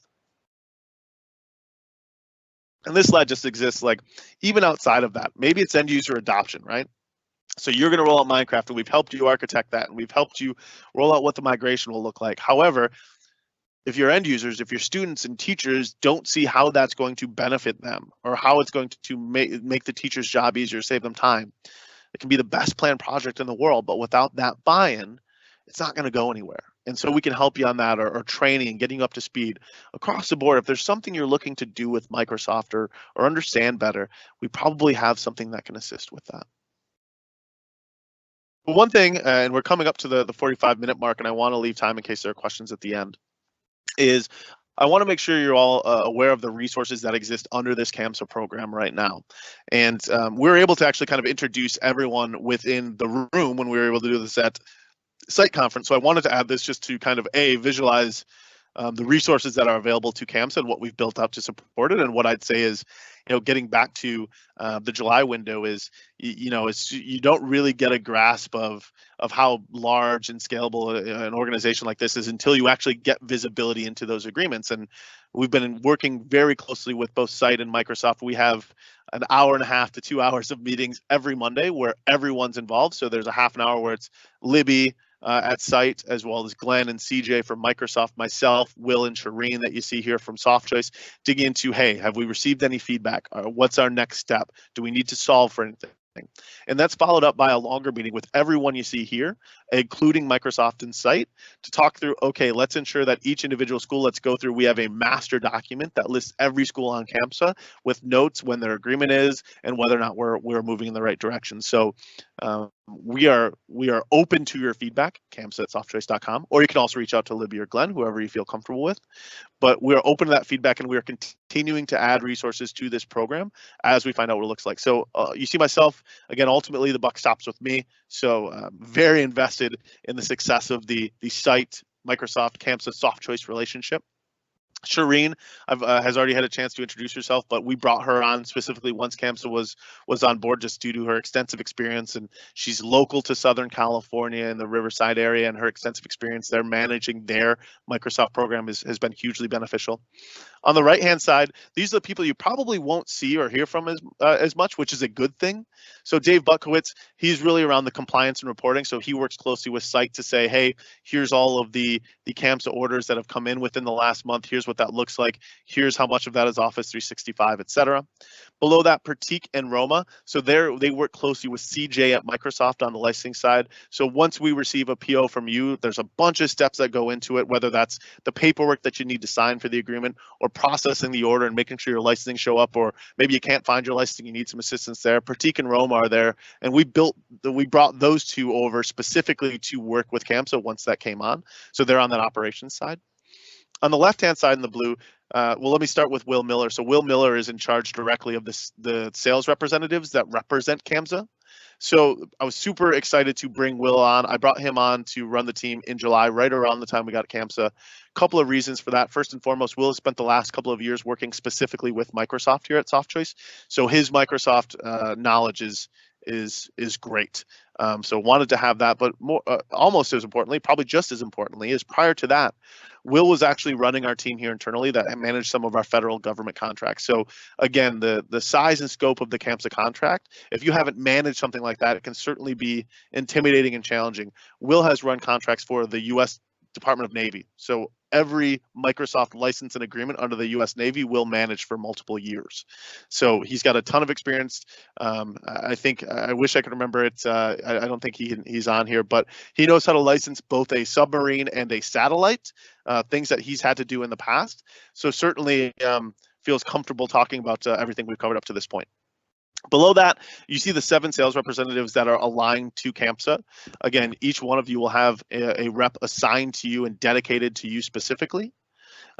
And this slide just exists like even outside of that. Maybe it's end user adoption, right? So you're going to roll out Minecraft, and we've helped you architect that, and we've helped you roll out what the migration will look like. However, if your end users, if your students and teachers don't see how that's going to benefit them or how it's going to make the teacher's job easier, save them time, it can be the best planned project in the world, but without that buy-in, it's not going to go anywhere. And so we can help you on that, or training and getting you up to speed across the board. If there's something you're looking to do with Microsoft or understand better, we probably have something that can assist with that. But one thing, and we're coming up to the 45-minute mark, and I want to leave time in case there are questions at the end, is I want to make sure you're all aware of the resources that exist under this CAMSA program right now. And we're able to actually kind of introduce everyone within the room when we were able to do this at CITE conference. So I wanted to add this just to kind of visualize the resources that are available to CAMSA and what we've built up to support it. And what I'd say is, getting back to the July window is, you don't really get a grasp of how large and scalable an organization like this is until you actually get visibility into those agreements. And we've been working very closely with both CITE and Microsoft. We have an hour and a half to 2 hours of meetings every Monday where everyone's involved. So there's a half an hour where it's Libby at CITE, as well as Glenn and CJ from Microsoft, myself, Will and Shireen that you see here from Softchoice, digging into, hey, have we received any feedback? What's our next step? Do we need to solve for anything? And that's followed up by a longer meeting with everyone you see here, including Microsoft and CITE, to talk through, okay, let's ensure that each individual school, let's go through, we have a master document that lists every school on CAMSA with notes when their agreement is and whether or not we're moving in the right direction. So we are open to your feedback, CAMSA@softchoice.com, or you can also reach out to Libby or Glenn, whoever you feel comfortable with. But we are open to that feedback, and we are continuing to add resources to this program as we find out what it looks like. So you see myself, again, ultimately the buck stops with me. So very invested in the success of the CITE, Microsoft, CAMSA, Softchoice relationship. Shireen has already had a chance to introduce herself, but we brought her on specifically once CAMSA was on board, just due to her extensive experience, and she's local to Southern California in the Riverside area, and her extensive experience there managing their Microsoft program has been hugely beneficial. On the right-hand side, these are the people you probably won't see or hear from as much, which is a good thing. So Dave Butkowitz, he's really around the compliance and reporting. So he works closely with CITE to say, hey, here's all of the CAMSA orders that have come in within the last month. Here's what that looks like. Here's how much of that is Office 365, et cetera. Below that, Pratik and Roma. So they work closely with CJ at Microsoft on the licensing side. So once we receive a PO from you, there's a bunch of steps that go into it, whether that's the paperwork that you need to sign for the agreement or processing the order and making sure your licensing show up, or maybe you can't find your licensing, you need some assistance there. Pratik and Roma are there, and we brought those two over specifically to work with CAMSA once that came on. So they're on that operations side. On the left-hand side in the blue, well, let me start with Will Miller. So Will Miller is in charge directly of the sales representatives that represent CAMSA. So I was super excited to bring Will on. I brought him on to run the team in July, right around the time we got CAMSA. Couple of reasons for that. First and foremost, Will has spent the last couple of years working specifically with Microsoft here at Softchoice. So his Microsoft knowledge is great. So wanted to have that, but more, almost as importantly, probably just as importantly, is prior to that, Will was actually running our team here internally that managed some of our federal government contracts. So again, the size and scope of the CAMSA contract, if you haven't managed something like that, it can certainly be intimidating and challenging. Will has run contracts for the U.S. Department of Navy. So every Microsoft license and agreement under the U.S. Navy will manage for multiple years. So he's got a ton of experience. I think, I wish I could remember it. I don't think he's on here, but he knows how to license both a submarine and a satellite, things that he's had to do in the past. So certainly feels comfortable talking about everything we've covered up to this point. Below that, you see the 7 sales representatives that are aligned to CAMSA. Again, each one of you will have a rep assigned to you and dedicated to you specifically.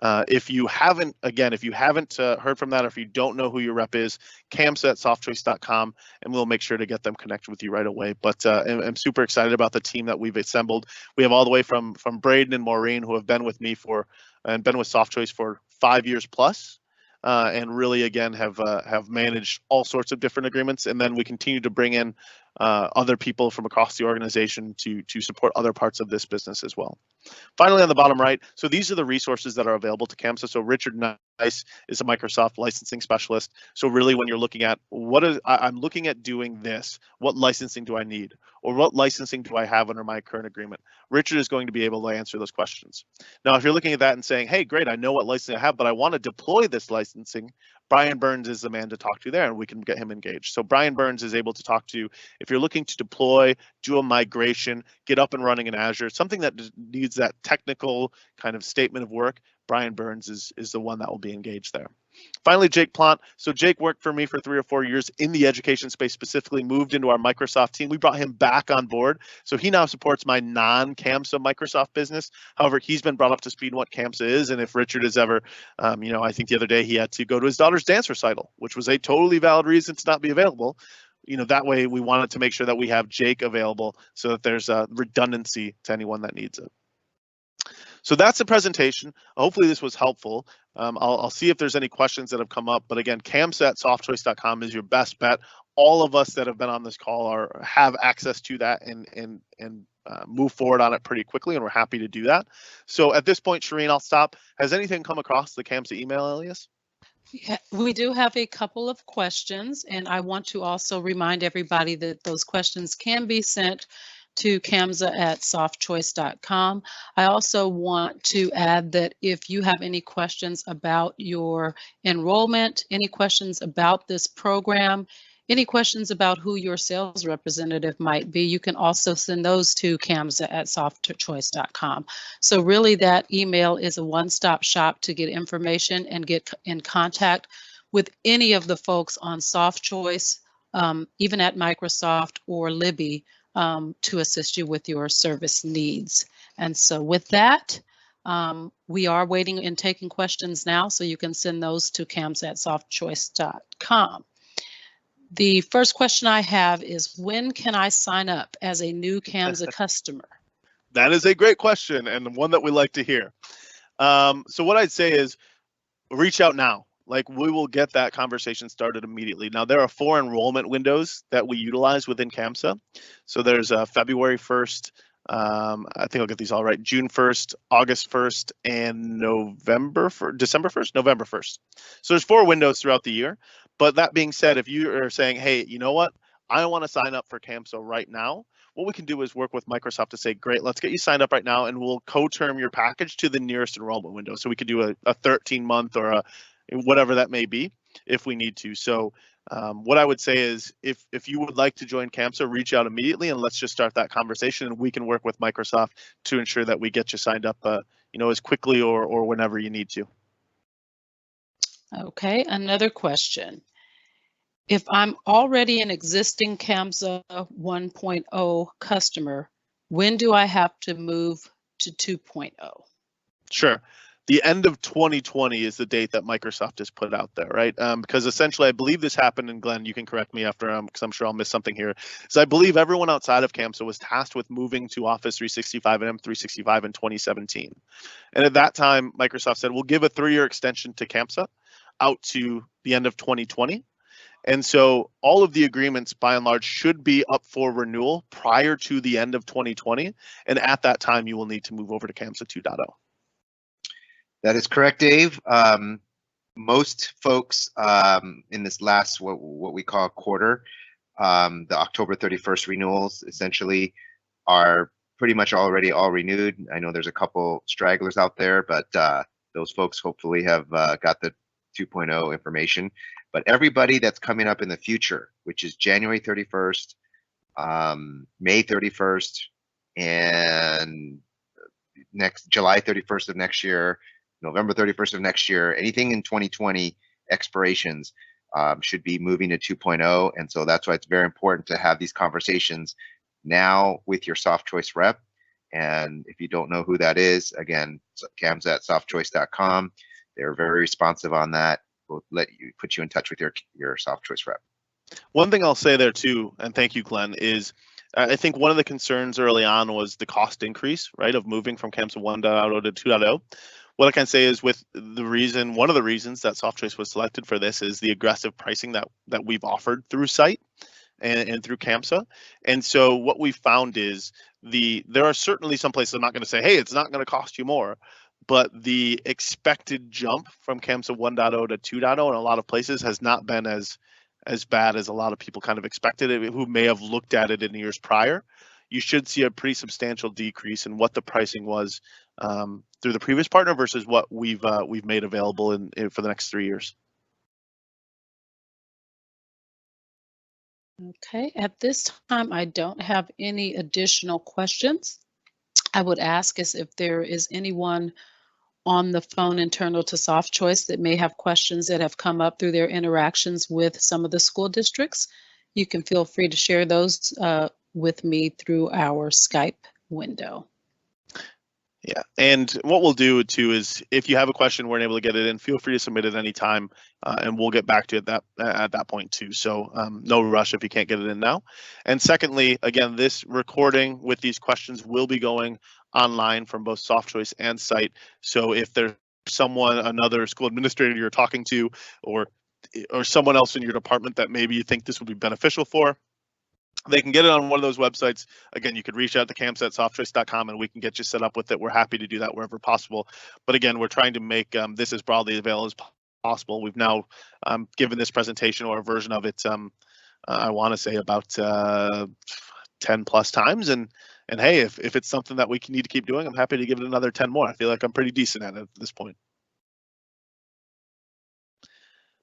If you haven't heard from that, or if you don't know who your rep is, CAMSA@softchoice.com, and we'll make sure to get them connected with you right away. But I'm super excited about the team that we've assembled. We have all the way from Braden and Maureen, who have been with me and been with Softchoice for 5 years plus. And really, again, have managed all sorts of different agreements, and then we continue to bring in other people from across the organization to support other parts of this business as well. Finally, on the bottom right, so these are the resources that are available to CAMSA. So Richard Nice is a Microsoft licensing specialist. So really, when you're looking at I'm looking at doing this, what licensing do I need? Or what licensing do I have under my current agreement? Richard is going to be able to answer those questions. Now, if you're looking at that and saying, hey, great, I know what licensing I have, but I want to deploy this licensing, Brian Burns is the man to talk to there, and we can get him engaged. So Brian Burns is able to talk to, if you're looking to deploy, do a migration, get up and running in Azure, something that needs that technical kind of statement of work, Brian Burns is the one that will be engaged there. Finally, Jake Plant. So Jake worked for me for 3 or 4 years in the education space, specifically moved into our Microsoft team. We brought him back on board. So he now supports my non-CAMSA Microsoft business. However, he's been brought up to speed on what CAMSA is. And if Richard has ever, I think the other day he had to go to his daughter's dance recital, which was a totally valid reason to not be available. That way we wanted to make sure that we have Jake available so that there's a redundancy to anyone that needs it. So that's the presentation. Hopefully this was helpful. I'll see if there's any questions that have come up. But again, CAMSA at softchoice.com is your best bet. All of us that have been on this call have access to that and move forward on it pretty quickly, and we're happy to do that. So at this point, Shireen, I'll stop. Has anything come across the CAMSA email, Elias?
Yeah, we do have a couple of questions, and I want to also remind everybody that those questions can be sent to CAMSA at softchoice.com. I also want to add that if you have any questions about your enrollment, any questions about this program, any questions about who your sales representative might be, you can also send those to CAMSA at softchoice.com. So really that email is a one-stop shop to get information and get in contact with any of the folks on Softchoice, even at Microsoft or Libby, to assist you with your service needs. And so with that, we are waiting and taking questions now, so you can send those to CAMSA at softchoice.com. The first question I have is, when can I sign up as a new CAMSA customer?
That is a great question, and one that we like to hear. So what I'd say is reach out now. Like, we will get that conversation started immediately. Now, there are 4 enrollment windows that we utilize within CAMSA. So there's February 1st, I think I'll get these all right, June 1st, August 1st, and December 1st, November 1st. So there's 4 windows throughout the year. But that being said, if you are saying, hey, you know what, I want to sign up for CAMSA right now, what we can do is work with Microsoft to say, great, let's get you signed up right now, and we'll co-term your package to the nearest enrollment window. So we could do a 13-month or whatever that may be if we need to. So what I would say is, if you would like to join CAMSA, reach out immediately and let's just start that conversation, and we can work with Microsoft to ensure that we get you signed up as quickly or whenever you need to.
Okay, another question. If I'm already an existing CAMSA 1.0 customer, when do I have to move to 2.0?
Sure. The end of 2020 is the date that Microsoft has put out there, right? Because essentially, I believe this happened, and Glenn, you can correct me after, because I'm sure I'll miss something here. So I believe everyone outside of CAMSA was tasked with moving to Office 365 and M365 in 2017. And at that time, Microsoft said, we'll give a 3-year extension to CAMSA out to the end of 2020. And so all of the agreements, by and large, should be up for renewal prior to the end of 2020. And at that time, you will need to move over to CAMSA 2.0.
That is correct, Dave. Most folks in this last, what we call quarter, the October 31st renewals essentially are pretty much already all renewed. I know there's a couple stragglers out there, but those folks hopefully have got the 2.0 information. But everybody that's coming up in the future, which is January 31st, May 31st, and next July 31st of next year, November 31st of next year, anything in 2020 expirations should be moving to 2.0. And so that's why it's very important to have these conversations now with your Softchoice rep. And if you don't know who that is, again, CAMSA at softchoice.com. They're very responsive on that. We'll put you in touch with your Softchoice rep.
One thing I'll say there too, and thank you, Glenn, is I think one of the concerns early on was the cost increase, right, of moving from CAMSA 1.0 to 2.0. what I can say is with one of the reasons that Softchoice was selected for this is the aggressive pricing that we've offered through CITE and through CAMSA. And so what we found is there are certainly some places I'm not going to say, hey, it's not going to cost you more, but the expected jump from CAMSA 1.0 to 2.0 in a lot of places has not been as bad as a lot of people kind of expected it, who may have looked at it in years prior. You should see a pretty substantial decrease in what the pricing was through the previous partner versus what we've made available for the next 3 years.
Okay, at this time, I don't have any additional questions. I would ask is if there is anyone on the phone internal to Softchoice that may have questions that have come up through their interactions with some of the school districts. You can feel free to share those with me through our Skype window.
Yeah, and what we'll do too is if you have a question, we're able to get it in, feel free to submit it anytime, and we'll get back to you at that point too. So no rush if you can't get it in now. And secondly, again, this recording with these questions will be going online from both Softchoice and CITE. So if there's another school administrator you're talking to, or someone else in your department that maybe you think this would be beneficial for, they can get it on one of those websites. Again, you could reach out to CAMSA@softchoice.com and we can get you set up with it. We're happy to do that wherever possible. But again, we're trying to make this as broadly available as possible. We've now given this presentation or a version of it, I want to say about 10 plus times. And hey, if it's something that we need to keep doing, I'm happy to give it another 10 more. I feel like I'm pretty decent at it at this point.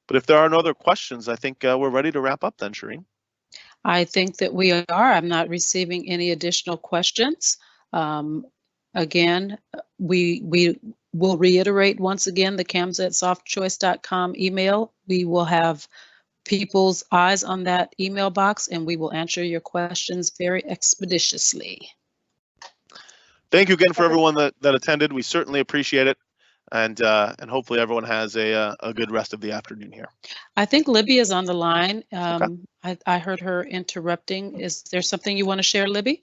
But if there are no other questions, I think we're ready to wrap up then, Shireen.
I think that we are. I'm not receiving any additional questions. Again, we will reiterate once again the CAMSA@softchoice.com email. We will have people's eyes on that email box and we will answer your questions very expeditiously.
Thank you again for everyone that attended. We certainly appreciate it. And hopefully everyone has a good rest of the afternoon here.
I think Libby is on the line.
Okay.
I heard her interrupting. Is there something you want to share, Libby?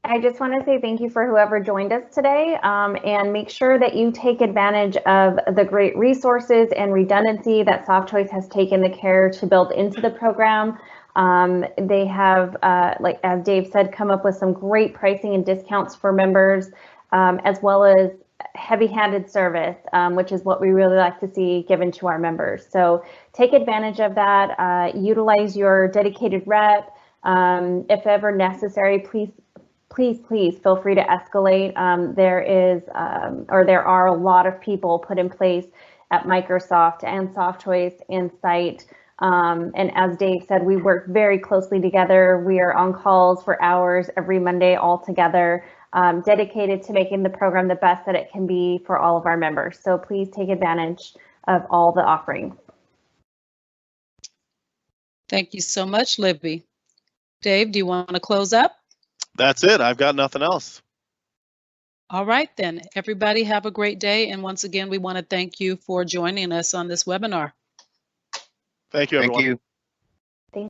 I just want to say thank you for whoever joined us today, and make sure that you take advantage of the great resources and redundancy that Softchoice has taken the care to build into the program. They have, like as Dave said, come up with some great pricing and discounts for members, as well as heavy-handed service, which is what we really like to see given to our members. So take advantage of that, utilize your dedicated rep. If ever necessary, please feel free to escalate. There are a lot of people put in place at Microsoft and Softchoice and CITE. And as Dave said, we work very closely together. We are on calls for hours every Monday all together, dedicated to making the program the best that it can be for all of our members. So please take advantage of all the offerings.
Thank you so much, Libby. Dave, do you want to close up?
That's it. I've got nothing else.
All right, then. Everybody have a great day. And once again, we want to thank you for joining us on this webinar.
Thank you, everyone.
Thank you.